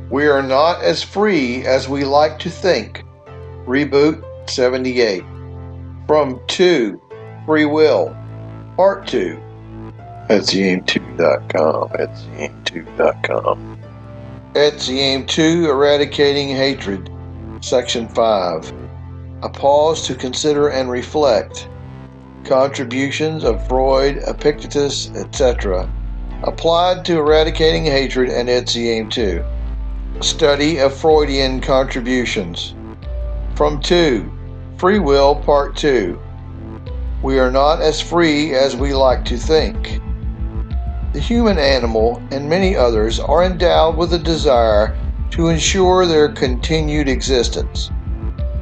We are not as free as we like to think. Reboot 78. From 2, Free Will, Part 2. Etsym2.com. Etsym2.com. Etsym2 Eradicating Hatred, Section 5. A pause to consider and reflect. Contributions of Freud, Epictetus, etc. applied to eradicating hatred and Etsym2. Study of Freudian contributions. From 2, Free Will, Part 2. We are not as free as we like to think. The human animal and many others are endowed with a desire to ensure their continued existence.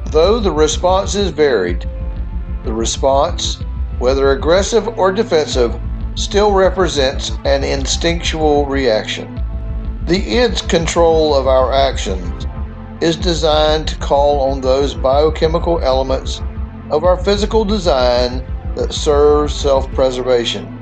Though the response is varied, the response, whether aggressive or defensive, still represents an instinctual reaction. The id's control of our actions is designed to call on those biochemical elements of our physical design that serve self-preservation.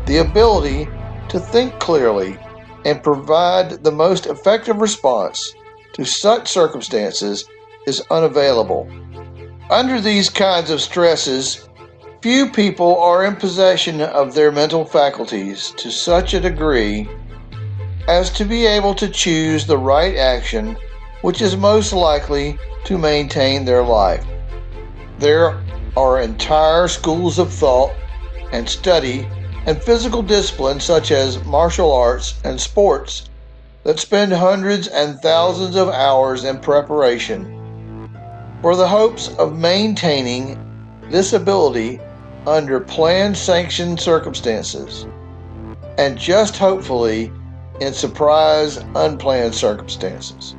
The ability to think clearly and provide the most effective response to such circumstances is unavailable. Under these kinds of stresses, few people are in possession of their mental faculties to such a degree as to be able to choose the right action which is most likely to maintain their life. There are entire schools of thought and study and physical disciplines such as martial arts and sports that spend hundreds and thousands of hours in preparation for the hopes of maintaining this ability under planned sanctioned circumstances, and just hopefully in surprise unplanned circumstances.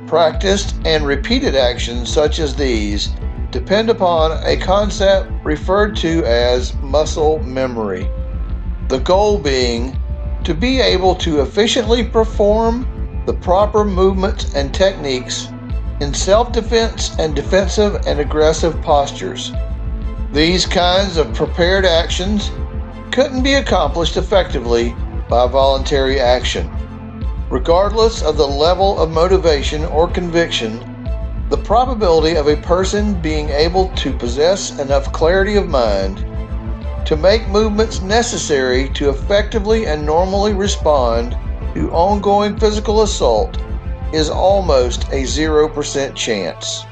Practiced and repeated actions such as these depend upon a concept referred to as muscle memory, the goal being to be able to efficiently perform the proper movements and techniques in self-defense and defensive and aggressive postures. These kinds of prepared actions couldn't be accomplished effectively by voluntary action. Regardless of the level of motivation or conviction, the probability of a person being able to possess enough clarity of mind to make movements necessary to effectively and normally respond to ongoing physical assault is almost a 0% chance.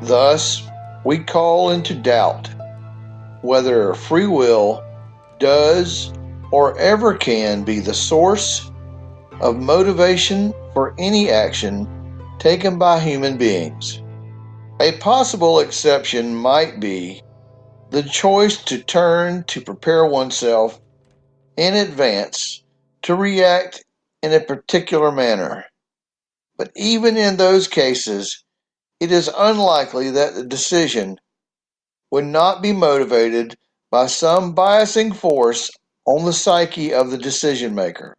Thus, we call into doubt whether free will does or ever can be the source of motivation for any action taken by human beings. A possible exception might be the choice to turn to prepare oneself in advance to react in a particular manner. But even in those cases, it is unlikely that the decision would not be motivated by some biasing force on the psyche of the decision maker.